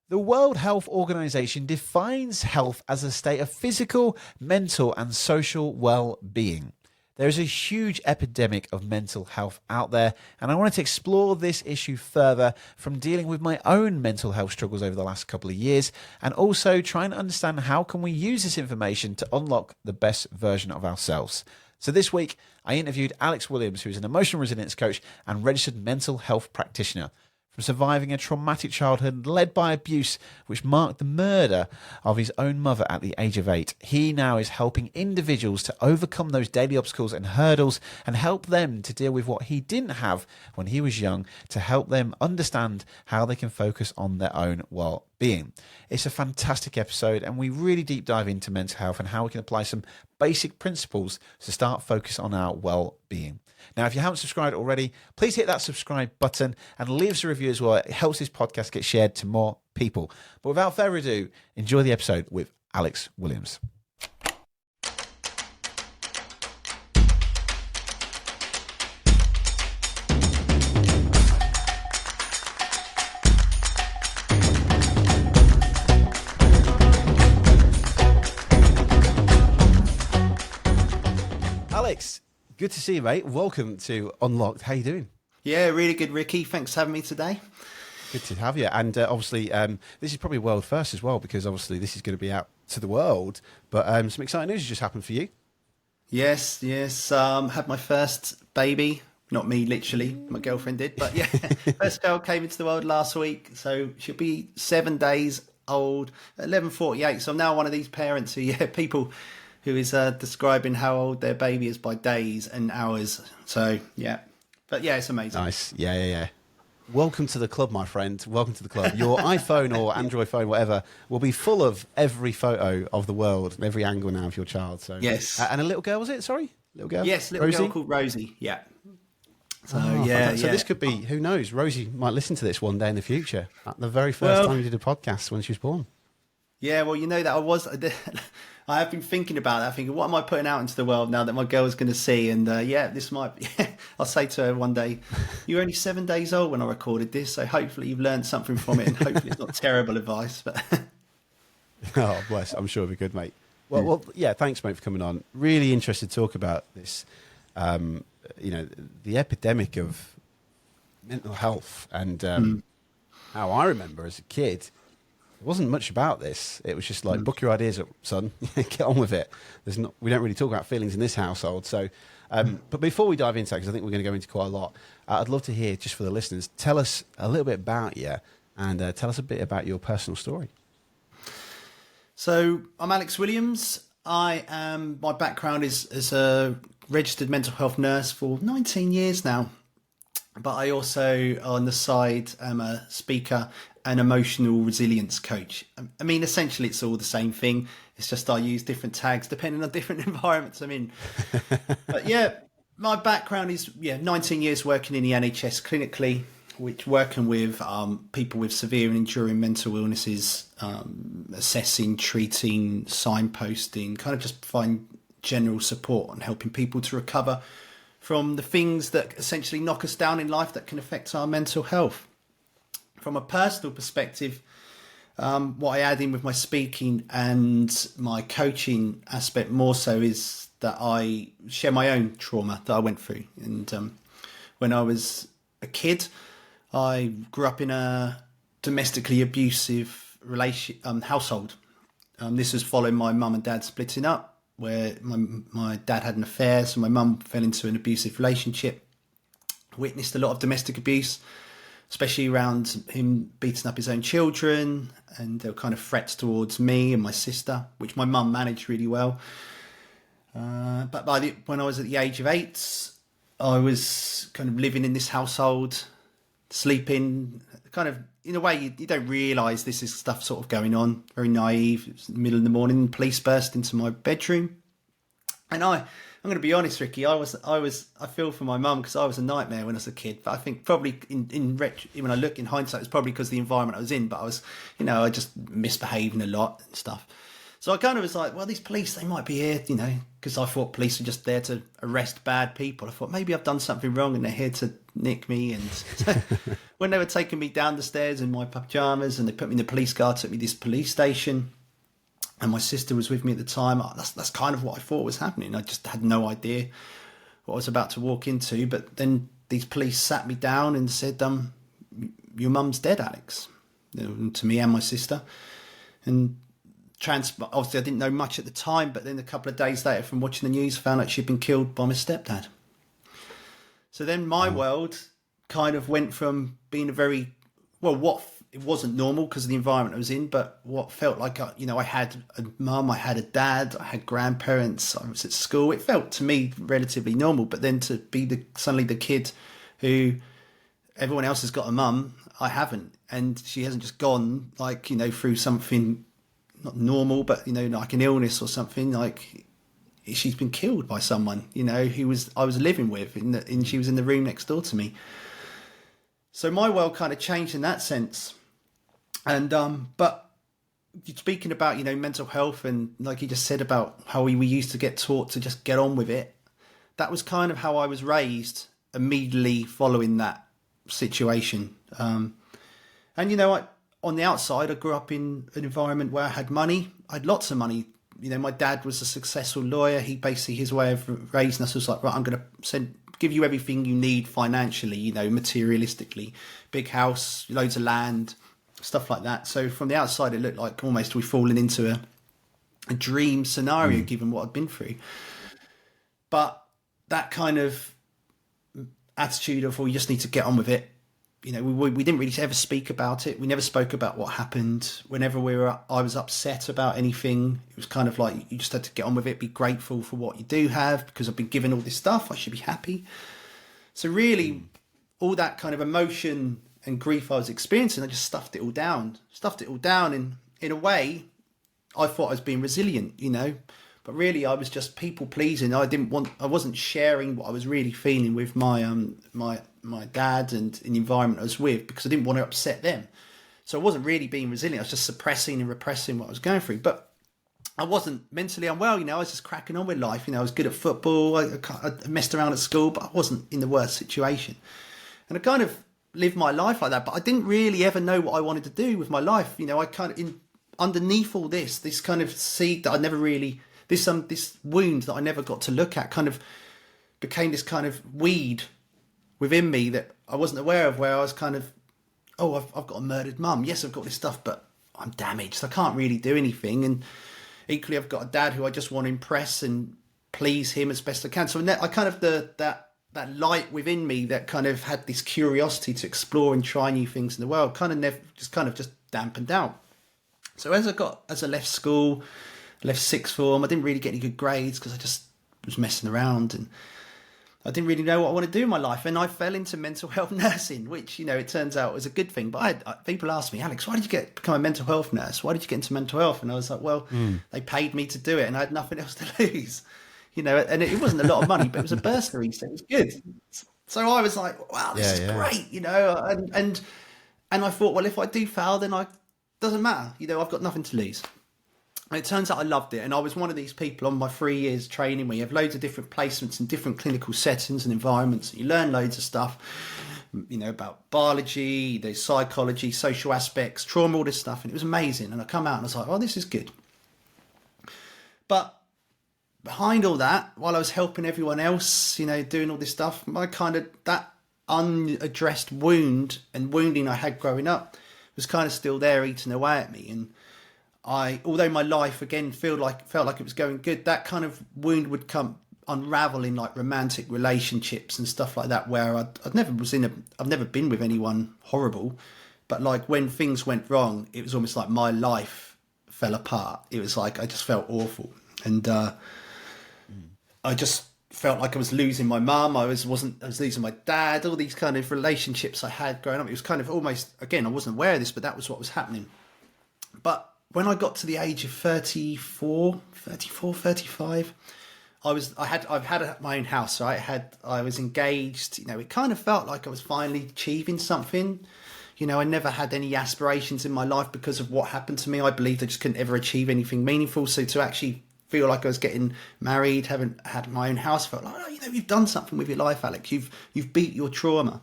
The World Health Organization defines health as a state of physical, mental, and social well-being. There is a huge epidemic of mental health out there, and I wanted to explore this issue further from dealing with my own mental health struggles over the last couple of years, and also trying to understand how can we use this information to unlock the best version of ourselves. So this week, I interviewed Alex Williams, who is an emotional resilience coach and registered mental health practitioner. From surviving a traumatic childhood led by abuse, which marked the murder of his own mother at the age of 8, he now is helping individuals to overcome those daily obstacles and hurdles and help them to deal with what he didn't have when he was young, to help them understand how they can focus on their own well-being. It's a fantastic episode, and we really deep dive into mental health and how we can apply some basic principles to start focus on our well-being. Now, if you haven't subscribed already, please hit that subscribe button and leave us a review as well. It helps this podcast get shared to more people. But without further ado, enjoy the episode with Alex Williams. Alex, good to see you, mate. Welcome to Unlocked. How you doing? Yeah, really good, Ricky. Thanks for having me today. Good to have you. And obviously, this is probably world first as well, because obviously this is going to be out to the world. But some exciting news has just happened for you. Yes. Had my first baby. Not me, literally. My girlfriend did. But yeah, first girl came into the world last week. So she'll be 7 days old, 11:48. So I'm now one of these parents who, people who is describing how old their baby is by days and hours. So, yeah. But, yeah, it's amazing. Nice. Yeah. Welcome to the club, my friend. Welcome to the club. Your iPhone or Android phone, whatever, will be full of every photo of the world and every angle now of your child. So yes. And a little girl, was it? Sorry? Little girl? Yes, little Rosie? girl called Rosie. Yeah. So, So this could be, who knows, Rosie might listen to this one day in the future. At the very first time you did a podcast when she was born. Yeah, well, you know that I have been thinking about that, thinking, what am I putting out into the world now that my girl's going to see? And this might be, I'll say to her one day, you were only 7 days old when I recorded this, so hopefully you've learned something from it, and hopefully it's not terrible advice. But oh, bless, I'm sure it'll be good, mate. Well, yeah, thanks, mate, for coming on. Really interested to talk about this, the epidemic of mental health and how I remember as a kid, it wasn't much about this. It was just like, book your ideas up, son. Get on with it. We don't really talk about feelings in this household. So, but before we dive into that, because I think we're going to go into quite a lot, I'd love to hear, just for the listeners, tell us a little bit about you and tell us a bit about your personal story. So I'm Alex Williams. My background is as a registered mental health nurse for 19 years now. But I also, on the side, am a speaker and emotional resilience coach. I mean, essentially, it's all the same thing. It's just I use different tags depending on different environments I'm in. But yeah, my background is 19 years working in the NHS clinically, which working with people with severe and enduring mental illnesses, assessing, treating, signposting, kind of just providing general support and helping people to recover from the things that essentially knock us down in life that can affect our mental health. From a personal perspective, what I add in with my speaking and my coaching aspect more so is that I share my own trauma that I went through. And when I was a kid, I grew up in a domestically abusive household. This was following my mum and dad splitting up, where my dad had an affair, so my mum fell into an abusive relationship. Witnessed a lot of domestic abuse, especially around him beating up his own children, and there were kind of threats towards me and my sister, which my mum managed really well. But when I was at the age of 8, I was kind of living in this household, sleeping, kind of, in a way, you don't realise this is stuff sort of going on, very naive. It was in the middle of the morning, police burst into my bedroom. And I'm going to be honest, Ricky, I feel for my mum because I was a nightmare when I was a kid. But I think probably when I look in hindsight, it's probably because of the environment I was in. But I was, I just misbehaving a lot and stuff. So I kind of was like, well, these police, they might be here, because I thought police were just there to arrest bad people. I thought maybe I've done something wrong and they're here to nick me. And when they were taking me down the stairs in my pajamas and they put me in the police car, took me to this police station, and my sister was with me at the time. That's kind of what I thought was happening. I just had no idea what I was about to walk into. But then these police sat me down and said, your mum's dead, Alex, to me and my sister. And obviously I didn't know much at the time, but then a couple of days later from watching the news, I found out she'd been killed by my stepdad. So then my world kind of went from being a very, it wasn't normal because of the environment I was in, but what felt like, I had a mum, I had a dad, I had grandparents, I was at school. It felt to me relatively normal, but then to be suddenly the kid who everyone else has got a mum, I haven't. And she hasn't just gone through something not normal, but like an illness or something. Like she's been killed by someone who I was living with, and she was in the room next door to me. So my world kind of changed in that sense. And but speaking about mental health, and like you just said about how we used to get taught to just get on with it, that was kind of how I was raised immediately following that situation. And on the outside, I grew up in an environment where I had money. I had lots of money. My dad was a successful lawyer. His way of raising us was like, right, I'm going to give you everything you need financially, materialistically. Big house, loads of land, stuff like that. So from the outside, it looked like almost we'd fallen into a dream scenario, given what I'd been through. But that kind of attitude of, well, you just need to get on with it. We didn't really ever speak about it. We never spoke about what happened. Whenever I was upset about anything, it was kind of like you just had to get on with it, be grateful for what you do have, because I've been given all this stuff, I should be happy. So really, all that kind of emotion and grief I was experiencing, I just stuffed it all down. And in a way, I thought I was being resilient, but really I was just people pleasing. I wasn't sharing what I was really feeling with my dad and the environment I was with, because I didn't want to upset them. So I wasn't really being resilient. I was just suppressing and repressing what I was going through. But I wasn't mentally unwell. I was just cracking on with life. I was good at football. I messed around at school, but I wasn't in the worst situation. And I kind of lived my life like that. But I didn't really ever know what I wanted to do with my life. I kind of underneath all this kind of seed that I never really, this wound that I never got to look at, kind of became this kind of weed within me that I wasn't aware of, where I was kind of, I've got a murdered mum. Yes, I've got this stuff, but I'm damaged. I can't really do anything. And equally, I've got a dad who I just want to impress and please him as best I can. So I kind of, that light within me that kind of had this curiosity to explore and try new things in the world kind of just dampened out. So as I left school, left sixth form, I didn't really get any good grades because I just was messing around, and I didn't really know what I want to do in my life. And I fell into mental health nursing, which, it turns out was a good thing. But people asked me, Alex, why did you become a mental health nurse? Why did you get into mental health? And I was like, well, they paid me to do it and I had nothing else to lose. And it wasn't a lot of money, but it was a bursary, so it was good. So I was like, wow, this is great, and I thought, well, if I do fail, then doesn't matter. I've got nothing to lose. And it turns out I loved it. And I was one of these people on my 3 years training where you have loads of different placements in different clinical settings and environments. And you learn loads of stuff, about biology, the psychology, social aspects, trauma, all this stuff. And it was amazing. And I come out and I was like, oh, this is good. But behind all that, while I was helping everyone else, doing all this stuff, that unaddressed wound and wounding I had growing up was kind of still there, eating away at me. And although my life again felt like it was going good, that kind of wound would come unravel in like romantic relationships and stuff like that, where I've never been with anyone horrible, but like when things went wrong, it was almost like my life fell apart. It was like I just felt awful, and I just felt like I was losing my mum. I was losing my dad. All these kind of relationships I had growing up, it was kind of almost, again, I wasn't aware of this, but that was what was happening. But when I got to the age of 35, I've had my own house, right? I was engaged. It kind of felt like I was finally achieving something. I never had any aspirations in my life because of what happened to me. I believed I just couldn't ever achieve anything meaningful. So to actually feel like I was getting married, haven't had my own house, felt like, you've done something with your life, Alex. You've beat your trauma.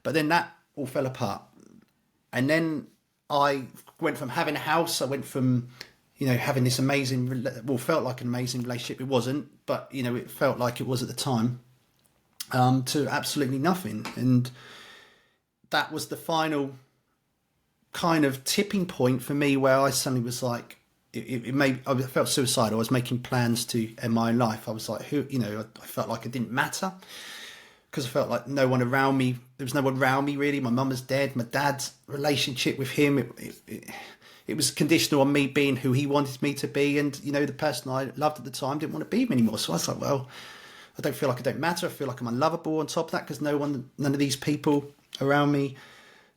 But then that all fell apart. And then I went from having a house, I went from, having this amazing, felt like an amazing relationship. It wasn't, but, it felt like it was at the time, to absolutely nothing. And that was the final kind of tipping point for me where I suddenly was like, I felt suicidal. I was making plans to end my own life. I was like, I felt like it didn't matter because I felt like there was no one around me really. My mum was dead. My dad's relationship with him, it was conditional on me being who he wanted me to be. And, the person I loved at the time didn't want to be him anymore. So I was like, well, I don't feel like I don't matter. I feel like I'm unlovable on top of that because none of these people around me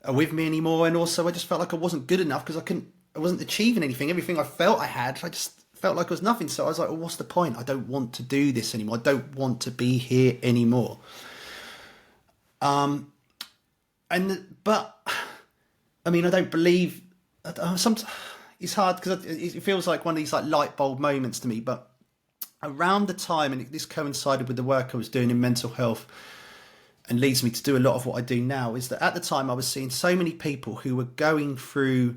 are with me anymore. And also I just felt like I wasn't good enough because I wasn't achieving anything. Everything I felt I had, I just felt like it was nothing. So I was like, well, what's the point? I don't want to do this anymore. I don't want to be here anymore. But I mean, I don't believe. Sometimes it's hard because it feels like one of these like light bulb moments to me. But around the time, and this coincided with the work I was doing in mental health, and leads me to do a lot of what I do now, is that at the time I was seeing so many people who were going through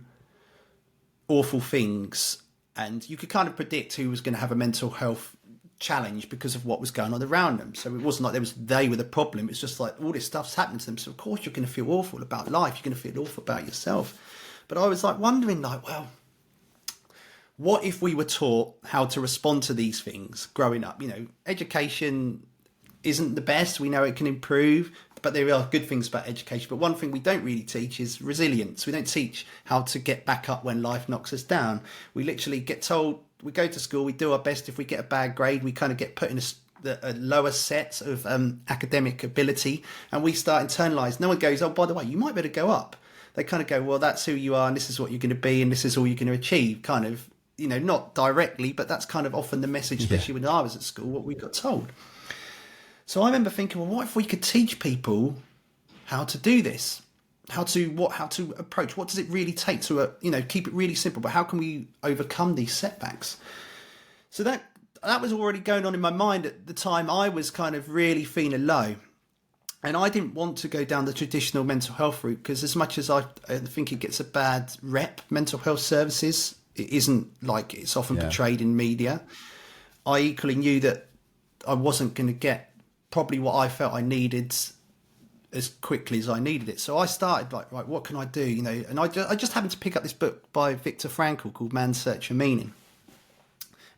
awful things, and you could kind of predict who was going to have a mental health challenge because of what was going on around them. So it wasn't like they were the problem. It's just like all this stuff's happening to them. So of course you're going to feel awful about life. You're going to feel awful about yourself. But I was like wondering, like, well, what if we were taught how to respond to these things growing up? Education isn't the best. We know it can improve, but there are good things about education. But one thing we don't really teach is resilience. We don't teach how to get back up when life knocks us down. We literally get told, we go to school, we do our best. If we get a bad grade, we kind of get put in a lower set of academic ability, and we start internalised. No one goes, oh, by the way, you might better go up. They kind of go, well, that's who you are, and this is what you're going to be, and this is all you're going to achieve. Kind of, not directly, but that's kind of often the message, especially when I was at school, what we got told. So I remember thinking, well, what if we could teach people how to do this? How to approach? What does it really take to, keep it really simple? But how can we overcome these setbacks? So that was already going on in my mind at the time. I was kind of really feeling low, and I didn't want to go down the traditional mental health route because, as much as I think it gets a bad rep, mental health services, it isn't like it's often portrayed in media. I equally knew that I wasn't going to get probably what I felt I needed as quickly as I needed it. So I started like, right, what can I do? And I just happened to pick up this book by Viktor Frankl called Man's Search for Meaning.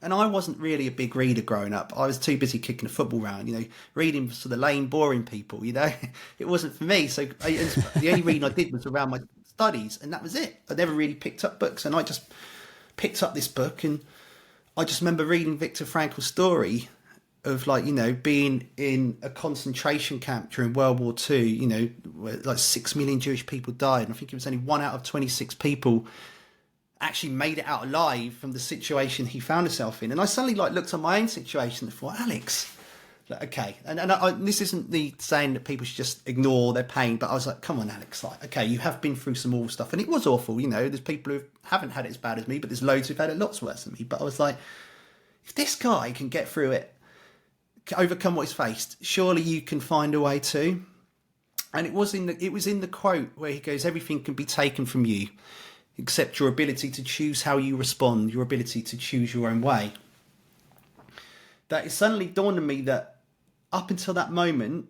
And I wasn't really a big reader growing up. I was too busy kicking a football round, reading for the lame, boring people, It wasn't for me. So the only reading I did was around my studies, and that was it. I never really picked up books. And I just picked up this book, and I just remember reading Viktor Frankl's story of being in a concentration camp during World War II, where like 6 million Jewish people died. And I think it was only 1 out of 26 people actually made it out alive from the situation he found himself in. And I suddenly looked at my own situation and thought, Alex, okay. And this isn't the saying that people should just ignore their pain, but I was like, come on, Alex, okay, you have been through some awful stuff. And it was awful, there's people who haven't had it as bad as me, but there's loads who've had it lots worse than me. But I was like, if this guy can get through it, overcome what he's faced, surely you can find a way too. And it was in the quote where he goes, everything can be taken from you except your ability to choose how you respond, your ability to choose your own way. That it suddenly dawned on me that up until that moment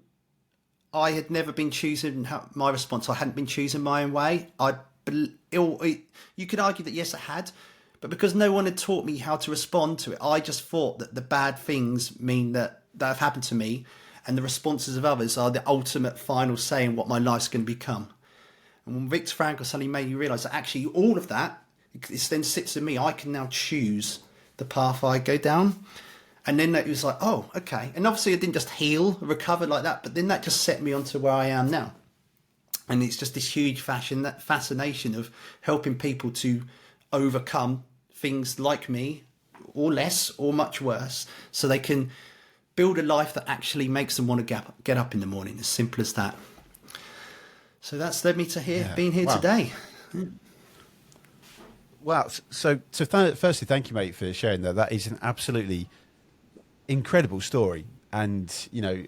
I had never been choosing my response. I hadn't been choosing my own way. You could argue that yes, I had, but because no one had taught me how to respond to it, I just thought that the bad things mean that have happened to me, and the responses of others are the ultimate final say in what my life's going to become. And when Viktor Frankl suddenly made me realise that actually all of that, it then sits in me. I can now choose the path I go down. And then it was like, oh, okay. And obviously I didn't just heal, recover like that, but then that just set me onto where I am now. And it's just this huge fascination of helping people to overcome things like me, or less, or much worse, so they can build a life that actually makes them want to get up in the morning. As simple as that. So that's led me to Yeah. being here Wow. today. Wow. Firstly, thank you, mate, for sharing that. That is an absolutely incredible story. And, you know,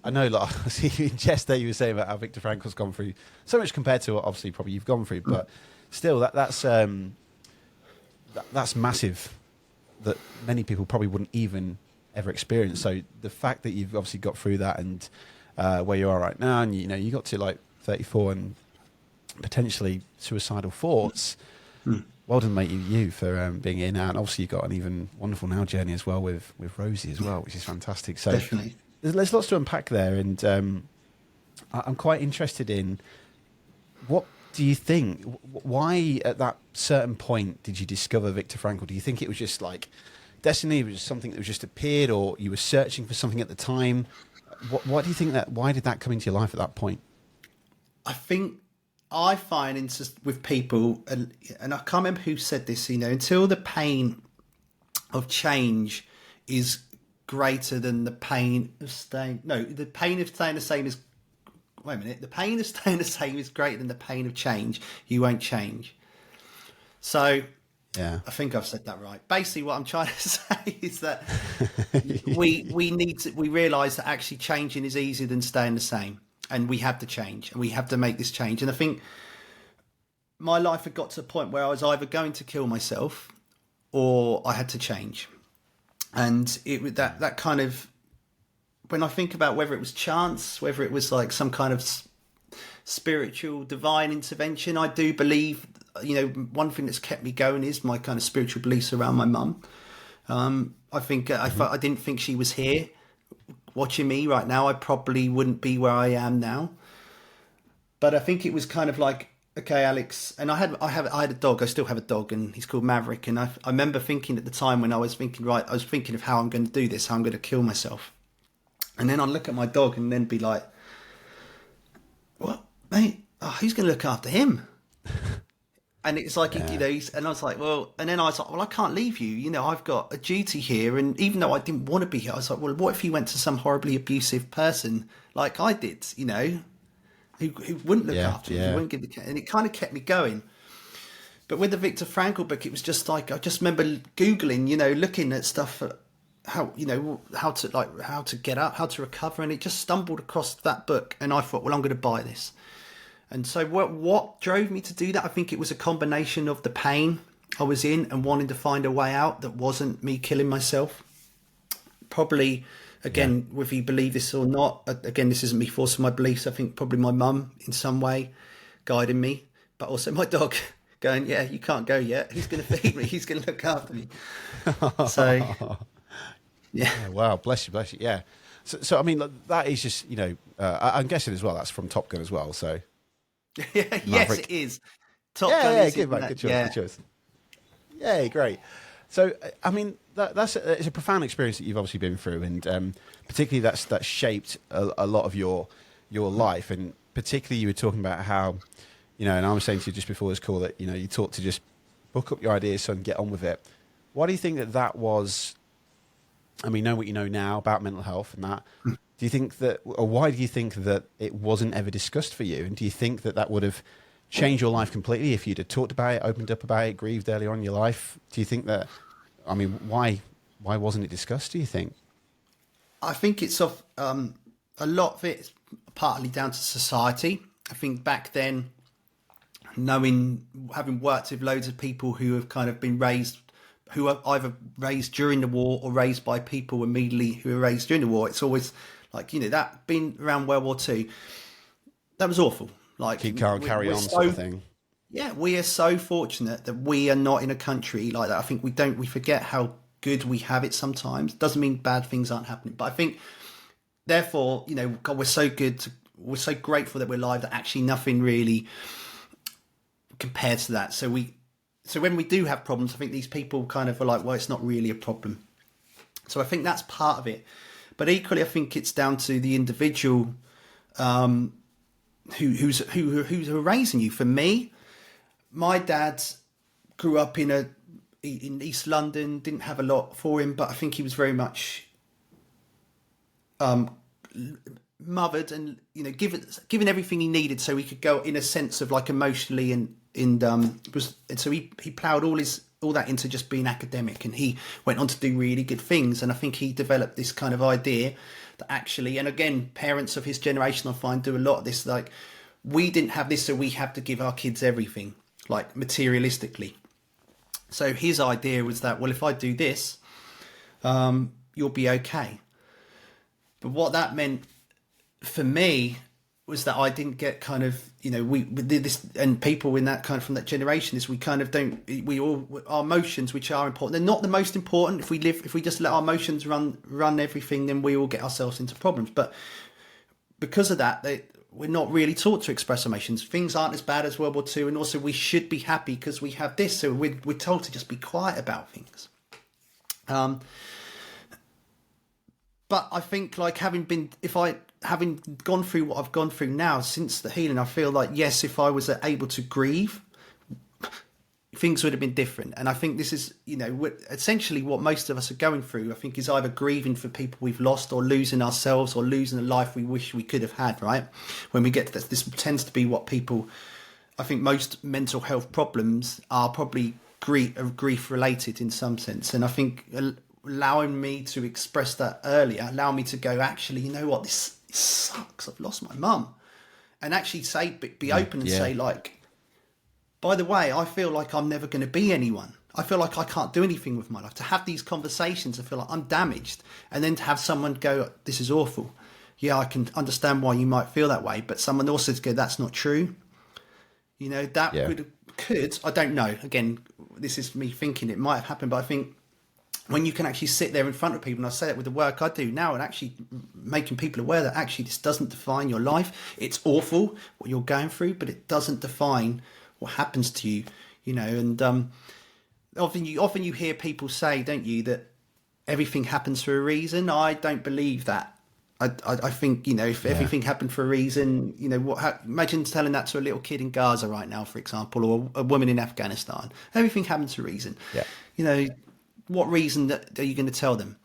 I know, like, I see in jest there you were saying about how Viktor Frankl's gone through so much compared to what obviously probably you've gone through, but still, that's massive. That many people probably wouldn't even ever experience. So the fact that you've obviously got through that and where you are right now, and you know you got to like 34 and potentially suicidal thoughts. Well done, mate, you for being here now, and obviously you've got an even wonderful now journey as well with Rosie as well, which is fantastic. So Definitely. there's lots to unpack there, and I'm quite interested in what do you think? Why at that certain point did you discover Viktor Frankl? Do you think it was just like destiny? Was it something that was just appeared, or you were searching for something at the time? What do you think that? Why did that come into your life at that point? I think I find with people, and I can't remember who said this, you know, until the pain of change is greater than the pain of staying. No, the pain of staying the same is. Wait a minute. The pain of staying the same is greater than the pain of change. You won't change. So, Yeah, I think I've said that right. Basically, what I'm trying to say is that we realise that actually changing is easier than staying the same, and we have to change, and we have to make this change. And I think my life had got to a point where I was either going to kill myself, or I had to change, and it was that kind of. When I think about whether it was chance, whether it was like some kind of spiritual divine intervention, I do believe, you know, one thing that's kept me going is my kind of spiritual beliefs around my mum. I think if I didn't think she was here watching me right now, I probably wouldn't be where I am now. But I think it was kind of like, okay, Alex, and I had a dog. I still have a dog, and he's called Maverick. And I remember thinking at the time when I was thinking of how I'm going to do this, how I'm going to kill myself. And then I'd look at my dog and then be like, what, mate? Oh, who's going to look after him? And it's like, you know, and I was like, well, and then I was like, well, I can't leave you. You know, I've got a duty here. And even though I didn't want to be here, I was like, well, what if he went to some horribly abusive person like I did, you know, who wouldn't look after him, who wouldn't give the care. And it kind of kept me going. But with the Viktor Frankl book, it was just like, I just remember Googling, you know, looking at stuff how, you know, how to get up, how to recover, and it just stumbled across that book, and I thought, well, I'm going to buy this. And so what drove me to do that? I think it was a combination of the pain I was in and wanting to find a way out that wasn't me killing myself. Probably, again, whether you believe this or not, again, this isn't me forcing my beliefs. I think probably my mum in some way guiding me, but also my dog going, yeah, you can't go yet. He's going to feed me. He's going to look after me. So... Yeah. Wow. Bless you. Bless you. Yeah. So I mean, that is just, you know, I'm guessing as well that's from Top Gun as well. So yes, it is. Top Gun. Yeah. Is Good, mate. Good choice. Good choice. Yeah. Great. So I mean, it's a profound experience that you've obviously been through, and particularly that's shaped a lot of your life, and particularly you were talking about how, you know, and I was saying to you just before this call that, you know, you taught to just book up your ideas and get on with it. Why do you think that was? I mean, know what you know now about mental health and that. Do you think that, or why do you think that it wasn't ever discussed for you? And do you think that would have changed your life completely if you'd have talked about it, opened up about it, grieved earlier on in your life? Do you think that, I mean, why wasn't it discussed, do you think? I think it's a lot of it's partly down to society. I think back then, having worked with loads of people who have kind of been raised, who are either raised during the war or raised by people immediately who were raised during the war. It's always like, you know, that being around World War II, that was awful. Like, Keep calm, carry on sort of thing. Yeah, we are so fortunate that we are not in a country like that. I think we forget how good we have it sometimes. Doesn't mean bad things aren't happening. But I think, therefore, you know, God, we're so grateful that we're alive that actually nothing really compares to that. So when we do have problems, I think these people kind of are like, well, it's not really a problem. So I think that's part of it. But equally, I think it's down to the individual who's raising you. For me, my dad grew up in East London, didn't have a lot for him, but I think he was very much mothered and, you know, given everything he needed so he could go in a sense of like emotionally and so he ploughed all that into just being academic, and he went on to do really good things. And I think he developed this kind of idea that actually, and again, parents of his generation I find do a lot of this, like, we didn't have this, so we have to give our kids everything, like materialistically. So his idea was that, well, if I do this, you'll be okay. But what that meant for me was that I didn't get kind of, you know, we did this, and people in that kind of from that generation is we kind of don't, we all, our emotions, which are important, they're not the most important. If we just let our emotions run everything, then we will get ourselves into problems. But because of that, we're not really taught to express emotions. Things aren't as bad as World War II, and also we should be happy because we have this. So we're told to just be quiet about things. But I think, like, having gone through what I've gone through now since the healing, I feel like, yes, if I was able to grieve, things would have been different. And I think this is, you know, essentially what most of us are going through, I think, is either grieving for people we've lost, or losing ourselves, or losing a life we wish we could have had, right? When we get to this tends to be what people, I think most mental health problems are probably grief related in some sense. And I think allowing me to express that earlier, allow me to go, actually, you know what, this sucks, I've lost my mum, and actually say, be open and say, like, by the way, I feel like I'm never going to be anyone. I feel like I can't do anything with my life. To have these conversations, I feel like I'm damaged, and then to have someone go, this is awful. Yeah, I can understand why you might feel that way, but someone also to go, that's not true. You know, that could, I don't know. Again, this is me thinking it might have happened, but I think when you can actually sit there in front of people, and I say that with the work I do now, and actually making people aware that actually this doesn't define your life. It's awful what you're going through, but it doesn't define what happens to you, you know. And often you hear people say, don't you, that everything happens for a reason. I don't believe that. I think, you know, if everything happened for a reason, you know, imagine telling that to a little kid in Gaza right now, for example, or a woman in Afghanistan. Everything happens for a reason. Yeah. You know, what reason are you going to tell them?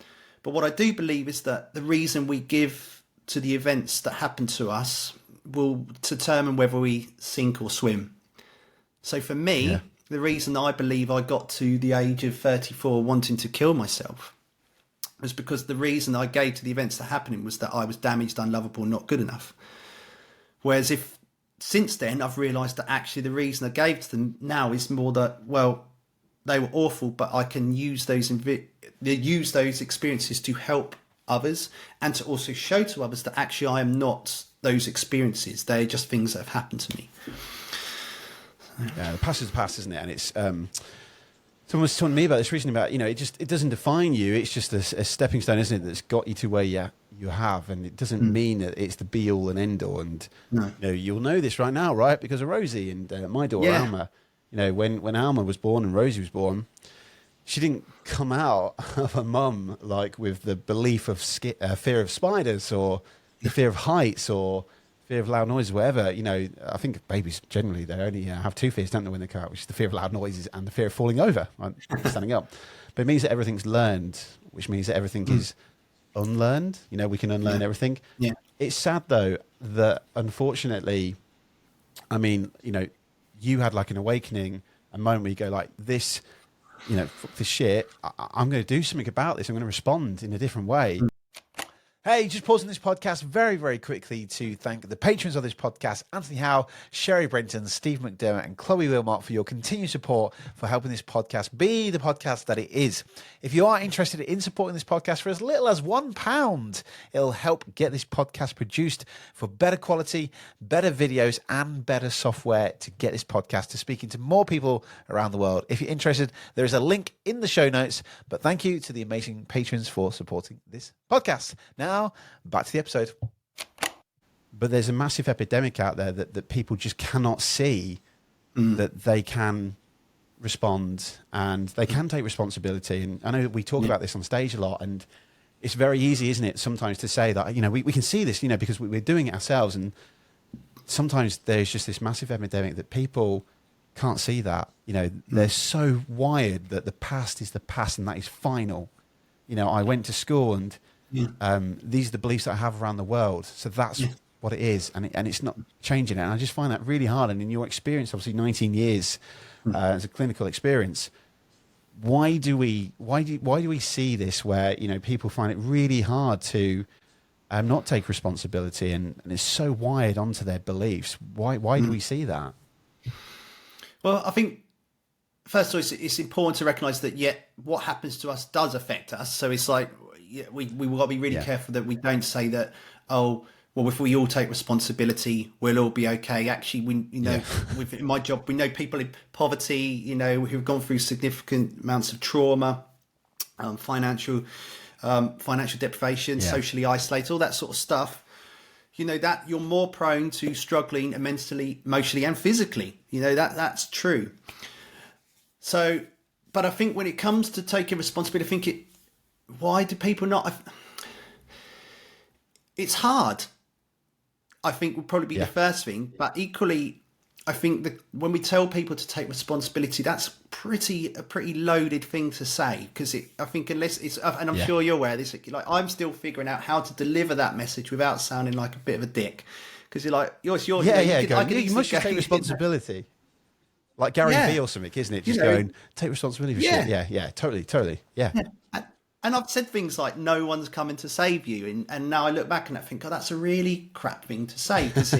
But what I do believe is that the reason we give to the events that happen to us will determine whether we sink or swim. So for me, the reason I believe I got to the age of 34 wanting to kill myself was because the reason I gave to the events that happened was that I was damaged, unlovable, not good enough. Whereas if since then I've realised that actually the reason I gave to them now is more that, well, they were awful, but I can use those experiences to help others, and to also show to others that actually I am not those experiences. They're just things that have happened to me. Yeah, the past is the past, isn't it? And it's someone was talking to me about this recently, about, you know, it doesn't define you. It's just a stepping stone, isn't it? That's got you to where you have, and it doesn't mean that it's the be all and end all. And you know, you'll know this right now, right? Because of Rosie and my daughter Alma. You know, when Alma was born and Rosie was born, she didn't come out of her mum like with the belief of fear of spiders, or the fear of heights, or fear of loud noises, whatever. You know, I think babies generally, they only have two fears, don't they, when they come out, which is the fear of loud noises and the fear of falling over, right? Standing up. But it means that everything's learned, which means that everything is unlearned. You know, we can unlearn everything. Yeah. It's sad though that unfortunately, I mean, you know, you had like an awakening, a moment where you go like, this, you know, fuck this shit, I'm going to do something about this. I'm going to respond in a different way. Hey, just pausing this podcast very, very quickly to thank the patrons of this podcast, Anthony Howe, Sherry Brenton, Steve McDermott, and Chloe Wilmot, for your continued support for helping this podcast be the podcast that it is. If you are interested in supporting this podcast for as little as £1, it'll help get this podcast produced for better quality, better videos, and better software to get this podcast to speaking to more people around the world. If you're interested, there is a link in the show notes. But thank you to the amazing patrons for supporting this podcast. Now, back to the episode. But there's a massive epidemic out there that people just cannot see that they can respond and they can take responsibility. And I know that we talk about this on stage a lot, and it's very easy, isn't it, sometimes to say that, you know, we can see this, you know, because we're doing it ourselves. And sometimes there's just this massive epidemic that people can't see that. You know, they're so wired that the past is the past and that is final. You know, I went to school and Yeah. These are the beliefs that I have around the world. So that's what it is, and it's not changing it. And I just find that really hard. And in your experience, obviously 19 years as a clinical experience, why do we see this where, you know, people find it really hard to not take responsibility, and it's so wired onto their beliefs? Why do we see that? Well, I think first of all, it's important to recognise that what happens to us does affect us. So it's like we got to be really careful that we don't say that, oh, well, if we all take responsibility, we'll all be okay. Actually, in my job, we know people in poverty, you know, who've gone through significant amounts of trauma, financial deprivation, socially isolated, all that sort of stuff. You know, that you're more prone to struggling mentally, emotionally, and physically. You know, that's true. So, but I think when it comes to taking responsibility, why do people not? It's hard. I think would probably be the first thing, but equally, I think that when we tell people to take responsibility, that's a pretty loaded thing to say, because I think unless it's, and I'm sure you're aware of this, like I'm still figuring out how to deliver that message without sounding like a bit of a dick, because you're like, yours. You must just take responsibility. Like Gary Vee or something, isn't it? Just going, take responsibility for shit. Yeah, totally. Yeah. And I've said things like, no one's coming to save you. And now I look back and I think, oh, that's a really crap thing to say, because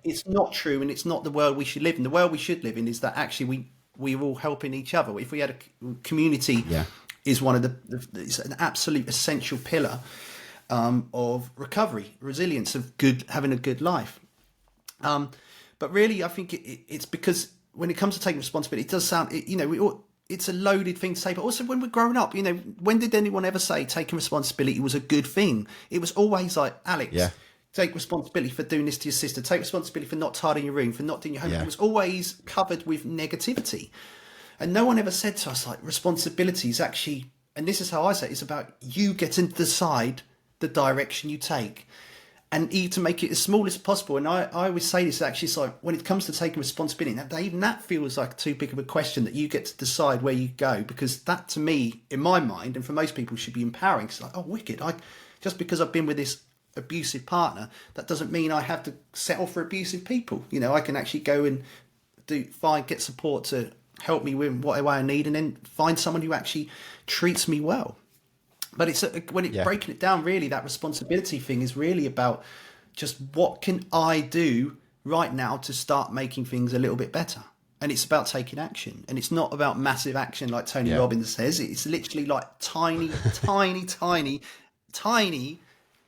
it's not true, and it's not the world we should live in. The world we should live in is that actually we're all helping each other. If we had a community, is one of it's an absolute essential pillar of recovery, resilience, of having a good life. But really, I think it's because when it comes to taking responsibility, it does sound, it's a loaded thing to say, but also when we're growing up, you know, when did anyone ever say taking responsibility was a good thing? It was always like, Alex, take responsibility for doing this to your sister, take responsibility for not tidying your room, for not doing your homework. It was always covered with negativity. And no one ever said to us, like, responsibility is actually, and this is how I say it, it's about you getting to decide the direction you take. And to make it as small as possible. And I always say this, actually, it's like when it comes to taking responsibility, even that feels like too big of a question, that you get to decide where you go, because that, to me, in my mind, and for most people, should be empowering. It's like, oh, wicked. Just because I've been with this abusive partner, that doesn't mean I have to settle for abusive people. You know, I can actually go and get support to help me with whatever I need, and then find someone who actually treats me well. But breaking it down, really, that responsibility thing is really about just what can I do right now to start making things a little bit better. And it's about taking action. And it's not about massive action like Tony Robbins says. It's literally like tiny, tiny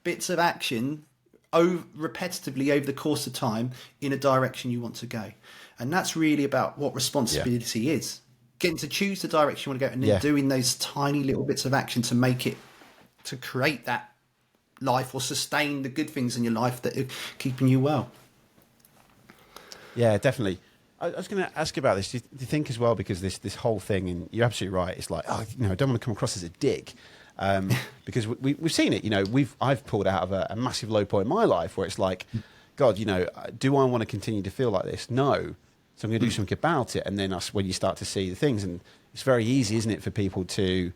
bits of action repetitively over the course of time in a direction you want to go. And that's really about what responsibility is. Getting to choose the direction you want to go, and then doing those tiny little bits of action to create that life, or sustain the good things in your life that are keeping you well. Yeah, definitely. I was going to ask you about this. Do you think as well, because this whole thing, and you're absolutely right, it's like, I don't want to come across as a dick, because we've seen it. You know, I've pulled out of a massive low point in my life where it's like, God, you know, do I want to continue to feel like this? No. So I'm going to do something about it. And then that's when you start to see the things. And it's very easy, isn't it, for people to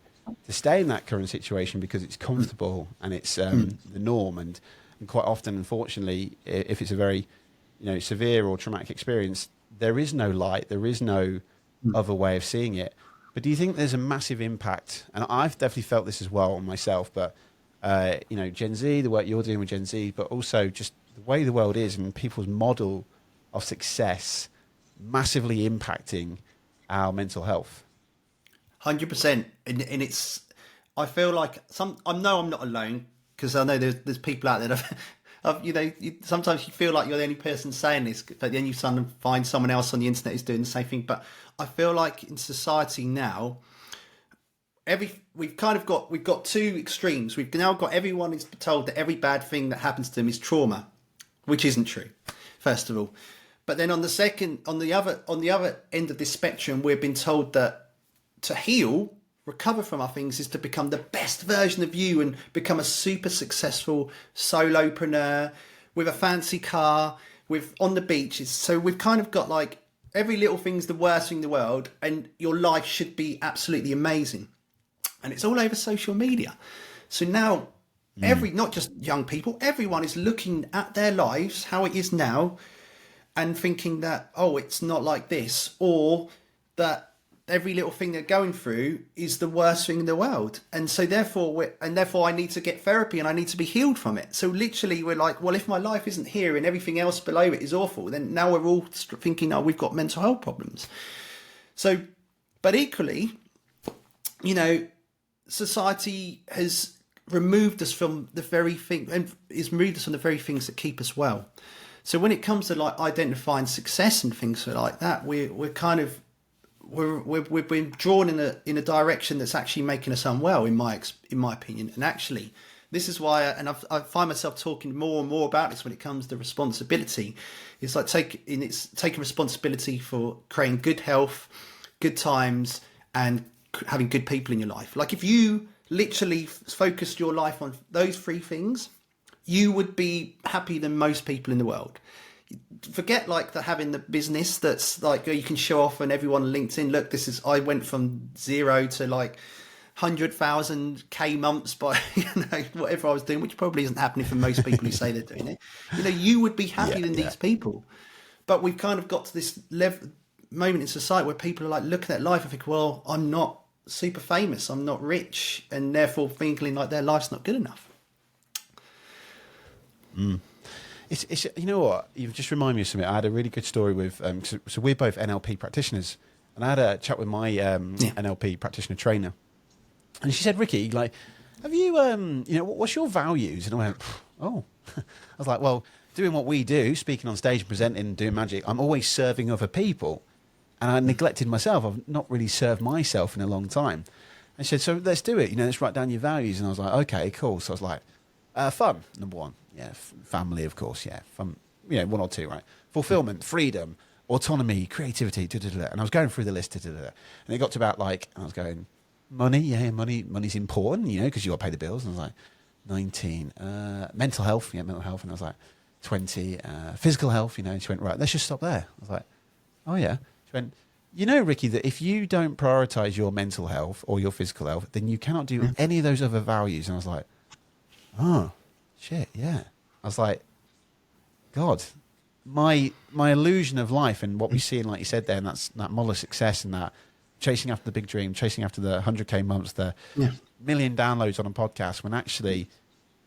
stay in that current situation because it's comfortable and it's the norm. And quite often, unfortunately, if it's a very, severe or traumatic experience, there is no light. There is no other way of seeing it. But do you think there's a massive impact? And I've definitely felt this as well on myself. But, Gen Z, the work you're doing with Gen Z, but also just the way the world is and people's model of success massively impacting our mental health. 100%. And it's, I feel like I know I'm not alone, because I know there's people out there that sometimes you feel like you're the only person saying this, but then you find someone else on the internet who's doing the same thing. But I feel like in society now, we've got two extremes. We've now got everyone is told that every bad thing that happens to them is trauma, which isn't true, first of all. But then on the other end of this spectrum, we've been told that to heal, recover from our things, is to become the best version of you and become a super successful solopreneur with a fancy car, on the beaches. So we've kind of got like every little thing's the worst thing in the world, and your life should be absolutely amazing. And it's all over social media. So now not just young people, everyone is looking at their lives, how it is now, and thinking that, oh, it's not like this, or that every little thing they're going through is the worst thing in the world. And so therefore I need to get therapy and I need to be healed from it. So literally we're like, well, if my life isn't here and everything else below it is awful, then now we're all thinking, oh, we've got mental health problems. So, but equally, society has removed us from the very thing, and is removed us from the very things that keep us well. So when it comes to like identifying success and things like that, we've been drawn in a direction that's actually making us unwell, in my opinion. And actually, this is why, I find myself talking more and more about this when it comes to responsibility. It's like taking responsibility for creating good health, good times, and having good people in your life. Like if you literally focused your life on those three things, you would be happier than most people in the world. Forget like having the business that's like you can show off and everyone on LinkedIn, look, I went from 0 to like 100,000 K months by whatever I was doing, which probably isn't happening for most people who say they're doing it. You would be happier than these people. But we've kind of got to this moment in society where people are like looking at life and think, well, I'm not super famous, I'm not rich, and therefore thinking like their life's not good enough. It's you know what, you've just reminded me of something. I had a really good story with so we're both NLP practitioners, and I had a chat with my NLP practitioner trainer, and she said, Ricky, like, have you what's your values? And I went, oh. I was like, well, doing what we do, speaking on stage, presenting, doing magic, I'm always serving other people, and I neglected myself. I've not really served myself in a long time. And she said, so let's do it, let's write down your values. And I was like, okay, cool. So I was like, fun, number one. Yeah, family, of course. Yeah, fun. One or two, right? Fulfillment, freedom, autonomy, creativity. And I was going through the list. And it got to about I was going, money. Yeah, money's important. Because you got to pay the bills. And I was like, 19. Mental health. Yeah, mental health. And I was like, 20. Physical health. And she went, right, let's just stop there. I was like, oh yeah. She went, Ricky, that if you don't prioritize your mental health or your physical health, then you cannot do any of those other values. And I was like, oh. Shit, yeah. I was like, God, my illusion of life and what we see, and like you said there, and that model of success and that chasing after the big dream, chasing after the 100K months, the million downloads on a podcast, when actually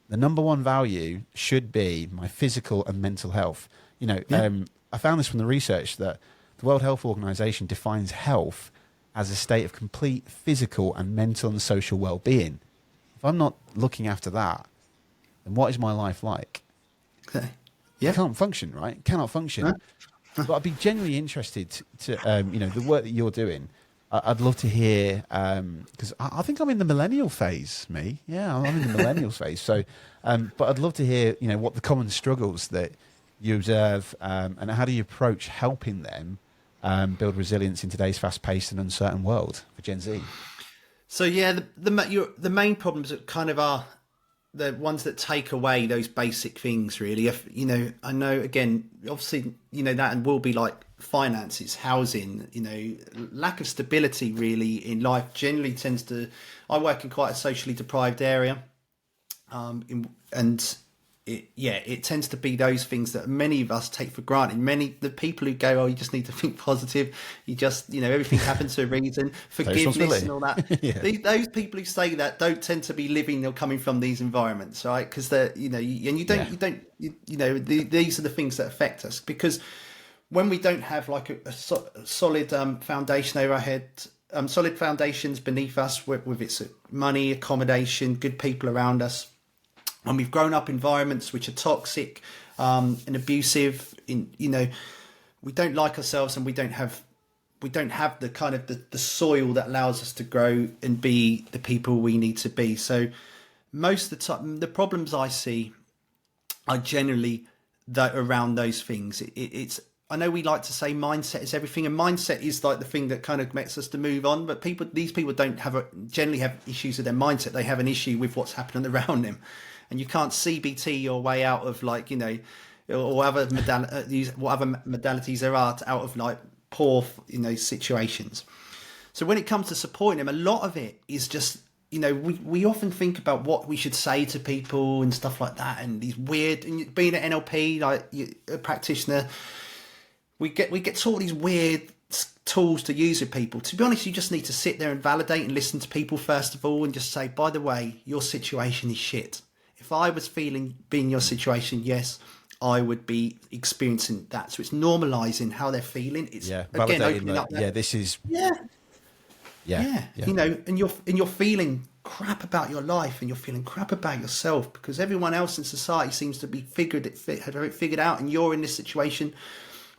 the number one value should be my physical and mental health. I found this from the research that the World Health Organization defines health as a state of complete physical and mental and social well-being. If I'm not looking after that, then what is my life like? Okay. Yeah. I can't function, right? Cannot function. But I'd be genuinely interested to the work that you're doing. I'd love to hear, because I think I'm in the millennial phase, me. Yeah, I'm in the millennial phase. So, but I'd love to hear, what the common struggles that you observe, and how do you approach helping them build resilience in today's fast-paced and uncertain world for Gen Z? So yeah, the main problems that kind of are the ones that take away those basic things, really. If I know, again, obviously, that and will be like finances, housing, lack of stability really in life generally tends to. I work in quite a socially deprived area, and it tends to be those things that many of us take for granted. The people who go, oh, you just need to think positive. You just, everything happens for a reason. Forgiveness and all that. Yeah. Those people who say that don't tend to be living or coming from these environments, right? Because they're, these are the things that affect us. Because when we don't have like a solid foundation over our head, solid foundations beneath us with its money, accommodation, good people around us, and we've grown up environments which are toxic and abusive, we don't like ourselves, and we don't have the kind of the soil that allows us to grow and be the people we need to be. So most of the time, the problems I see are generally around those things. It's I know we like to say mindset is everything, and mindset is like the thing that kind of makes us to move on. But these people don't generally have issues with their mindset. They have an issue with what's happening around them. And you can't CBT your way out of or other modalities there are out of like poor, situations. So when it comes to supporting them, a lot of it is just, you know, we often think about what we should say to people and stuff like that, and these weird, and being an NLP, like a practitioner, we get taught these weird tools to use with people. To be honest, you just need to sit there and validate and listen to people first of all, and just say, by the way, your situation is shit. If I was being in your situation, yes, I would be experiencing that. So it's normalizing how they're feeling. It's again opening up. This is yeah. You know, and you're feeling crap about your life, and you're feeling crap about yourself because everyone else in society seems to be figured out, and you're in this situation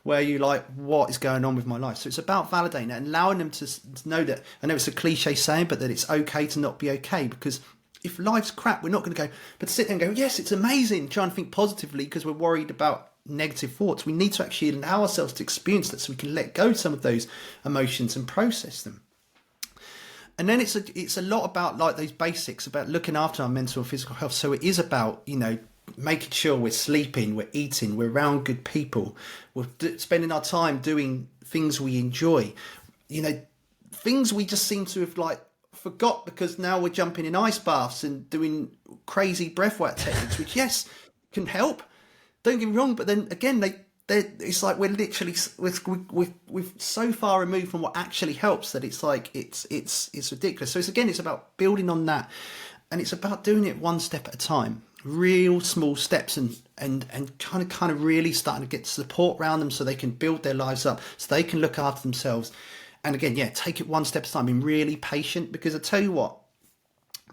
where you're like, what is going on with my life? So it's about validating that and allowing them to know that. I know it's a cliche saying, but that it's okay to not be okay, because if life's crap, we're not going to go, but sit there and go, yes, it's amazing, try and think positively because we're worried about negative thoughts. We need to actually allow ourselves to experience that so we can let go of some of those emotions and process them. And then it's a lot about like those basics, about looking after our mental and physical health. So it is about, you know, making sure we're sleeping, we're eating, we're around good people, we're spending our time doing things we enjoy, you know, things we just seem to have like forgot because now we're jumping in ice baths and doing crazy breathwork techniques, which yes can help, don't get me wrong, but then again it's like we're literally we're so far removed from what actually helps that it's like it's ridiculous. So it's about building on that, and it's about doing it one step at a time, real small steps, and kind of really starting to get support around them so they can build their lives up, so they can look after themselves. And again, take it one step at a time, being really patient, because I tell you what,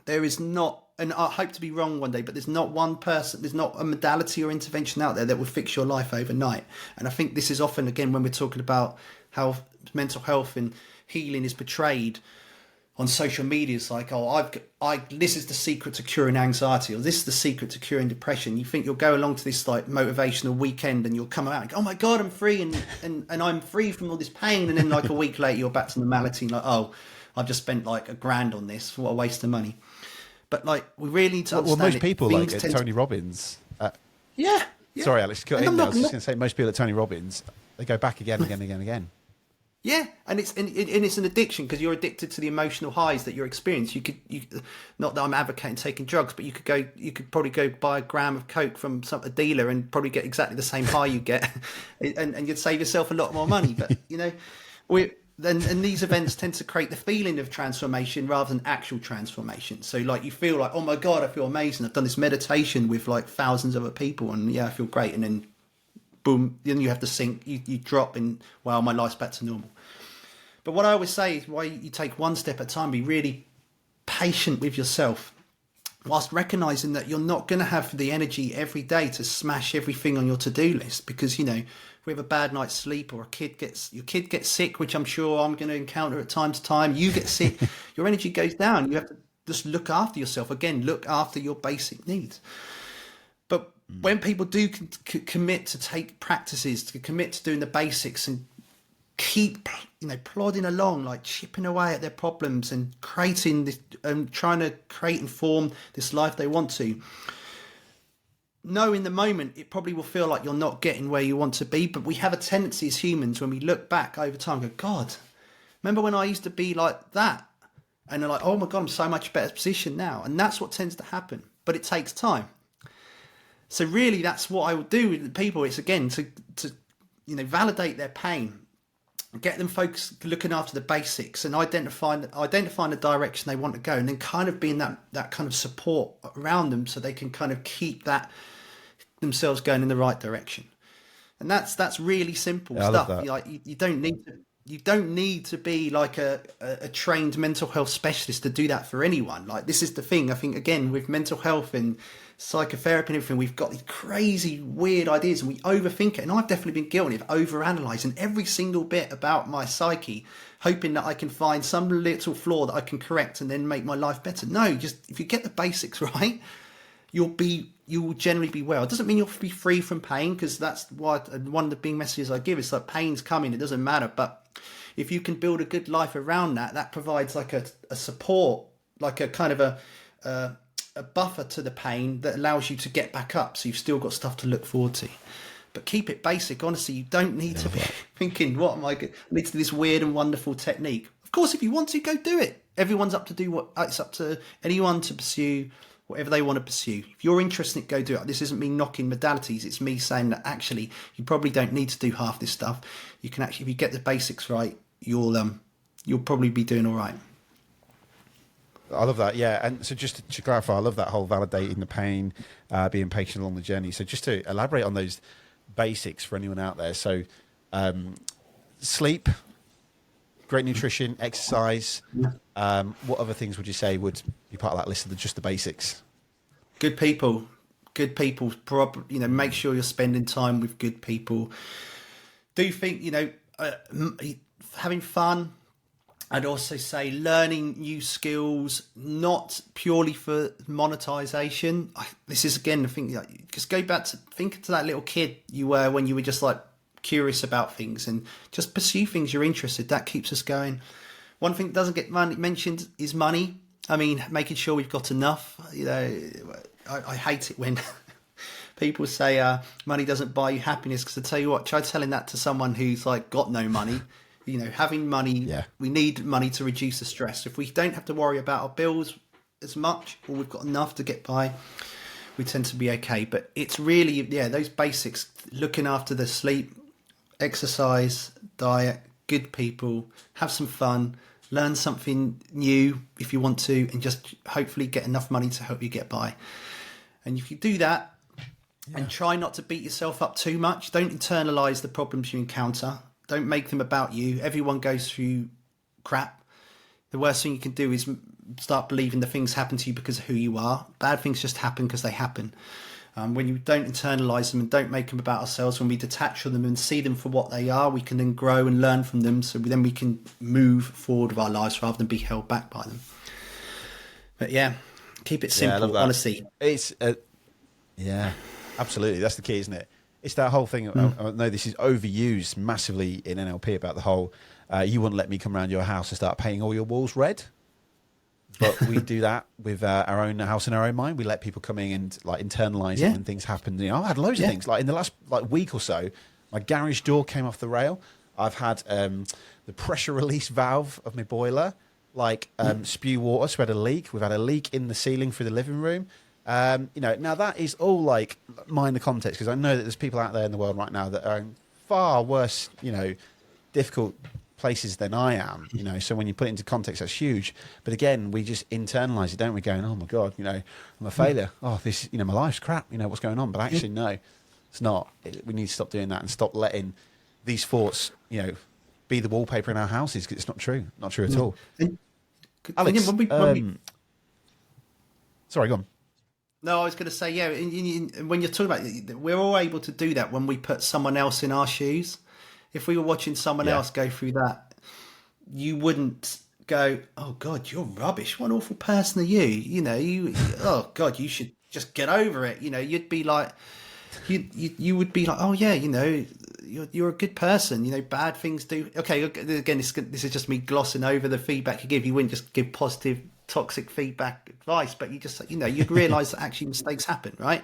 there is not, and I hope to be wrong one day, but there's not one person, there's not a modality or intervention out there that will fix your life overnight. And I think this is often, again, when we're talking about how mental health and healing is portrayed on social media, it's like, oh, this is the secret to curing anxiety, or this is the secret to curing depression. You think you'll go along to this like motivational weekend and you'll come out and go, oh my God, I'm free and I'm free from all this pain. And then like a week later, you're back to normality. Like, oh, I've just spent like $1,000 on this. What a waste of money. But like, we really need to understand. Well, most people like Tony Robbins. Sorry, Alex, cut in there. I was just going to say, most people at Tony Robbins, they go back again. Yeah, and it's an addiction, because you're addicted to the emotional highs that you're experiencing. You not that I'm advocating taking drugs, but you could probably go buy a gram of coke from a dealer and probably get exactly the same high you get, and you'd save yourself a lot more money. But you know, and these events tend to create the feeling of transformation rather than actual transformation. So like you feel like, oh my God, I feel amazing. I've done this meditation with like thousands of other people, and I feel great. And then boom, then you have to sink, you drop, and wow, my life's back to normal. But what I always say is, why you take one step at a time, be really patient with yourself, whilst recognizing that you're not going to have the energy every day to smash everything on your to-do list. Because, you know, if we have a bad night's sleep, or your kid gets sick, which I'm sure I'm going to encounter at time to time, you get sick, your energy goes down. You have to just look after yourself. Again, look after your basic needs. But when people do commit to take practices, to commit to doing the basics and keep, you know, plodding along, like chipping away at their problems and creating this, and trying to create and form this life they want to, no, in the moment, it probably will feel like you're not getting where you want to be. But we have a tendency as humans, when we look back over time, go, God, remember when I used to be like that? And they're like, oh my God, I'm so much better position now. And that's what tends to happen. But it takes time. So really, that's what I would do with people. It's again to you know, validate their pain, get them focused, looking after the basics, and identifying the direction they want to go, and then kind of being that kind of support around them, so they can kind of keep that themselves going in the right direction. And that's really simple stuff. Like you don't need to be like a trained mental health specialist to do that for anyone. Like, this is the thing, I think, again, with mental health and psychotherapy and everything, we've got these crazy weird ideas and we overthink it. And I've definitely been guilty of overanalyzing every single bit about my psyche, hoping that I can find some little flaw that I can correct and then make my life better. No, just if you get the basics right, you will generally be well. It doesn't mean you'll be free from pain, because that's what one of the big messages I give is like, pain's coming, it doesn't matter. But if you can build a good life around that provides like a support, like a kind of a buffer to the pain that allows you to get back up. So you've still got stuff to look forward to. But keep it basic. Honestly, you don't need to be thinking, what am I going to do this weird and wonderful technique? Of course, if you want to, go do it. Everyone's up to do what it's up to anyone to pursue whatever they want to pursue. If you're interested in it, go do it. This isn't me knocking modalities. It's me saying that actually you probably don't need to do half this stuff. You can actually, if you get the basics right, you'll probably be doing all right. I love that, yeah. And so just to clarify, I love that whole validating the pain, being patient along the journey. So just to elaborate on those basics for anyone out there. So sleep, great nutrition, exercise. What other things would you say would be part of that list of just the basics? Good people. Make sure you're spending time with good people. Do think, having fun. I'd also say learning new skills, not purely for monetization. This is again the thing. Just go back to think to that little kid you were when you were just like curious about things and just pursue things you're interested. That keeps us going. One thing that doesn't get mentioned is money. I mean, making sure we've got enough. I hate it when people say money doesn't buy you happiness, because I tell you what, try telling that to someone who's like got no money. Having money, we need money to reduce the stress. If we don't have to worry about our bills as much, or we've got enough to get by, we tend to be okay. But it's really, those basics, looking after the sleep, exercise, diet, good people, have some fun, learn something new if you want to, and just hopefully get enough money to help you get by. And if you do that, and try not to beat yourself up too much, don't internalize the problems you encounter. Don't make them about you. Everyone goes through crap. The worst thing you can do is start believing the things happen to you because of who you are. Bad things just happen because they happen. When you don't internalize them and don't make them about ourselves, when we detach from them and see them for what they are, we can then grow and learn from them. So then we can move forward with our lives rather than be held back by them. But keep it simple, honestly. It's absolutely. That's the key, isn't it? It's that whole thing. I know this is overused massively in NLP about the whole, you wouldn't let me come around your house and start painting all your walls red. But we do that with our own house in our own mind. We let people come in and like internalize it when things happen. I've had loads of things. Like in the last week or so, my garage door came off the rail. I've had the pressure release valve of my boiler spew water, so we had a leak. We've had a leak in the ceiling through the living room. Now that is all like minor context, because I know that there's people out there in the world right now that are in far worse, difficult places than I am, so when you put it into context, that's huge. But again, we just internalize it, don't we? Going, oh my God, I'm a failure. Oh, this, my life's crap. What's going on? But actually, no, it's not. We need to stop doing that and stop letting these thoughts, be the wallpaper in our houses, because it's not true. Not true at all. Alex, sorry, go on. No, I was going to say, when you're talking about, we're all able to do that when we put someone else in our shoes. If we were watching someone else go through that, you wouldn't go, oh God, you're rubbish. What an awful person are you? Oh God, you should just get over it. You'd be like, you would be like, oh yeah, you're a good person. Bad things do. Okay, again, this is just me glossing over the feedback you give. You wouldn't just give positive, toxic feedback advice, but you just you'd realise that actually mistakes happen, right?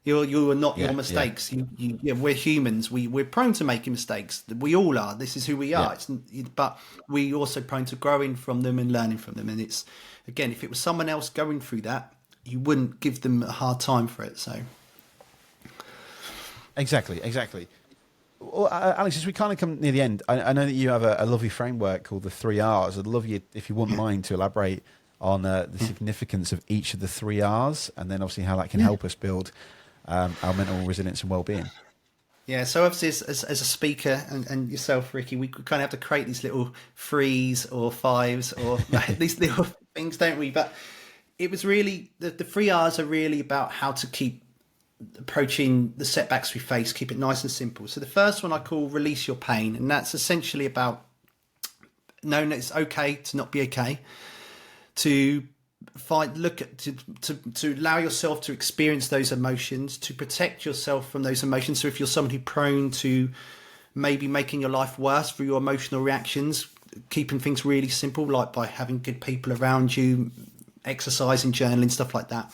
You are not your mistakes. We're humans. We're prone to making mistakes. We all are. This is who we are. But we're also prone to growing from them and learning from them. And it's, again, if it was someone else going through that, you wouldn't give them a hard time for it. So exactly. Well, Alex, as we kind of come near the end, I know that you have a lovely framework called the 3 R's. I'd love you, if you wouldn't mind, to elaborate on the significance of each of the 3 R's, and then obviously how that can help us build our mental resilience and well-being. Yeah, so obviously as a speaker and yourself, Ricky, we kind of have to create these little 3s or 5s or these little things, don't we? But it was really, the 3 R's are really about how to keep approaching the setbacks we face, keep it nice and simple. So the first one I call release your pain, and that's essentially about knowing that it's okay to not be okay, to allow yourself to experience those emotions, to protect yourself from those emotions. So if you're someone who's prone to maybe making your life worse through your emotional reactions, keeping things really simple, like by having good people around you, exercising, journaling, stuff like that.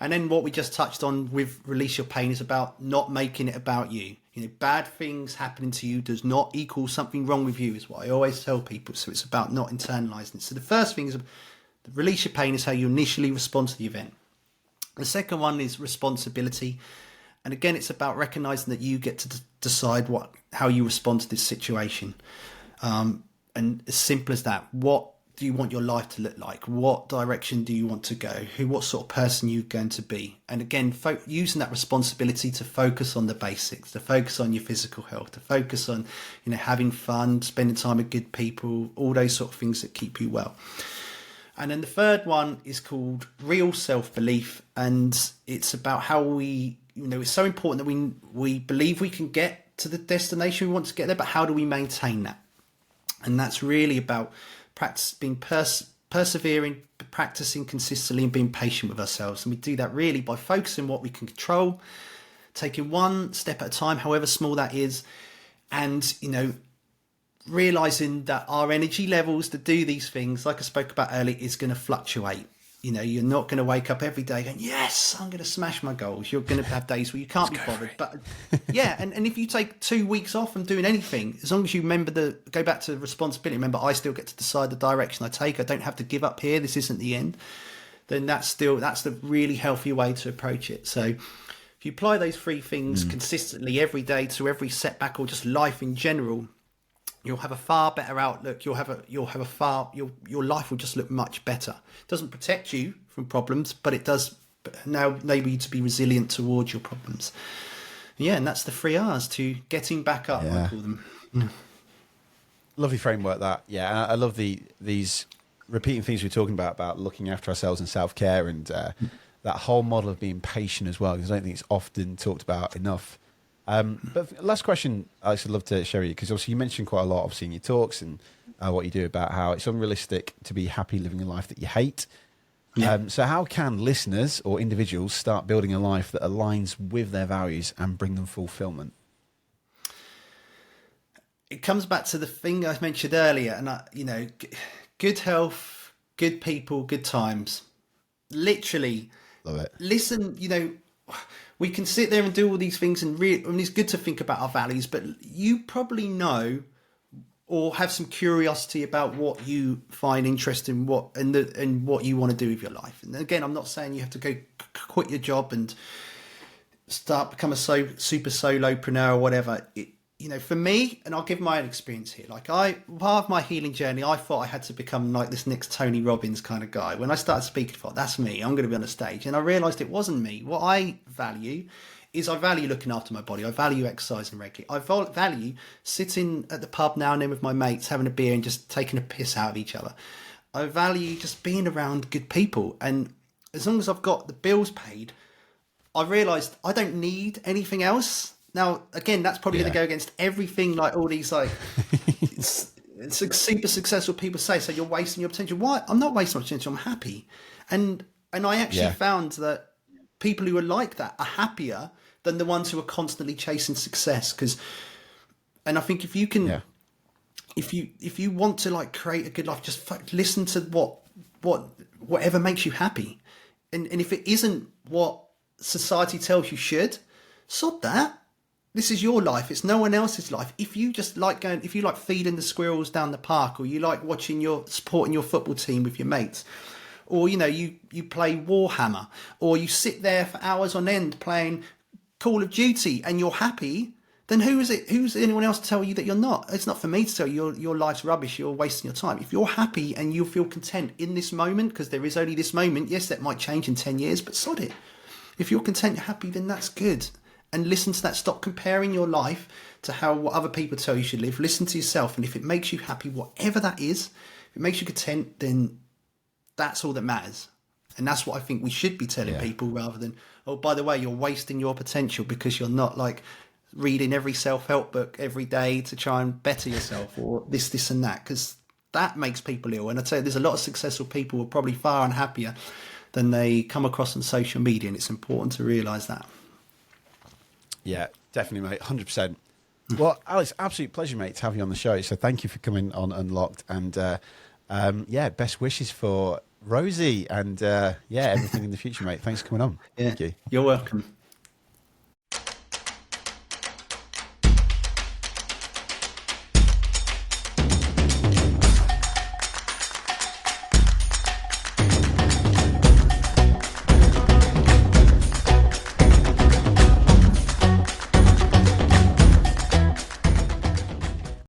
And then what we just touched on with Release Your Pain is about not making it about you. You know, bad things happening to you does not equal something wrong with you, is what I always tell people. So it's about not internalizing it. So the first thing is release your pain is how you initially respond to the event. The second one is responsibility. And again, it's about recognizing that you get to decide how you respond to this situation. And as simple as that, what do you want your life to look like? What direction do you want to go? What sort of person you're going to be? And again, using that responsibility to focus on the basics, to focus on your physical health, to focus on, having fun, spending time with good people, all those sort of things that keep you well. And then the third one is called real self-belief. And it's about how we, it's so important that we believe we can get to the destination we want to get there, but how do we maintain that? And that's really about being persevering, practicing consistently, and being patient with ourselves. And we do that really by focusing on what we can control, taking one step at a time, however small that is, and realizing that our energy levels to do these things, like I spoke about earlier, is going to fluctuate. You're not going to wake up every day going, yes, I'm going to smash my goals. You're going to have days where you can't be bothered. But yeah, and if you take 2 weeks off from doing anything, as long as you remember go back to responsibility, remember I still get to decide the direction I take. I don't have to give up here. This isn't the end. Then that's the really healthy way to approach it. So if you apply those 3 things consistently every day to every setback or just life in general, you'll have a far better outlook. Your life will just look much better. It doesn't protect you from problems, but it does now enable you to be resilient towards your problems. Yeah, and that's the 3 R's to getting back up, I call them. Yeah. Lovely framework that. Yeah, I love these repeating things we're talking about looking after ourselves and self-care, and that whole model of being patient as well, because I don't think it's often talked about enough. But last question, Alex, I'd love to share with you, because obviously you mentioned quite a lot, obviously in your talks and what you do, about how it's unrealistic to be happy living a life that you hate. Yeah. So how can listeners or individuals start building a life that aligns with their values and bring them fulfillment? It comes back to the thing I mentioned earlier, and good health, good people, good times. Literally, love it. Listen, we can sit there and do all these things, and it's good to think about our values, but you probably know or have some curiosity about what you find interesting, and what you want to do with your life. And again, I'm not saying you have to go quit your job and become a super solopreneur or whatever. For me, and I'll give my own experience here. Like part of my healing journey, I thought I had to become like this next Tony Robbins kind of guy. When I started speaking, I thought, that's me. I'm going to be on a stage. And I realized it wasn't me. What I value looking after my body. I value exercising regularly. I value sitting at the pub now and then with my mates, having a beer and just taking a piss out of each other. I value just being around good people. And as long as I've got the bills paid, I realized I don't need anything else. Now, again, that's probably going to go against everything, like all these, like, it's super successful people say, so you're wasting your potential. Why? I'm not wasting my potential. I'm happy. And I actually found that people who are like that are happier than the ones who are constantly chasing success. And I think if you can, if you want to like create a good life, just listen to whatever makes you happy. And if it isn't what society tells you should, sod that. This is your life. It's no one else's life. If you just like if you like feeding the squirrels down the park, or you like supporting your football team with your mates, or you play Warhammer, or you sit there for hours on end playing Call of Duty and you're happy, then who's anyone else to tell you that you're not? It's not for me to tell you your life's rubbish, you're wasting your time. If you're happy and you feel content in this moment, because there is only this moment, yes, that might change in 10 years, but sod it. If you're content, you're happy, then that's good. And listen to that. Stop comparing your life to what other people tell you should live. Listen to yourself. And if it makes you happy, whatever that is, if it makes you content, then that's all that matters. And that's what I think we should be telling people, rather than, oh, by the way, you're wasting your potential because you're not like reading every self-help book every day to try and better yourself, or this and that, because that makes people ill. And I'd say there's a lot of successful people who are probably far unhappier than they come across on social media. And it's important to realise that. Yeah, definitely, mate. 100%. Well, Alex, absolute pleasure, mate, to have you on the show. So thank you for coming on Unlocked. And best wishes for Rosie, and everything in the future, mate. Thanks for coming on. Yeah, Thank you. you're welcome.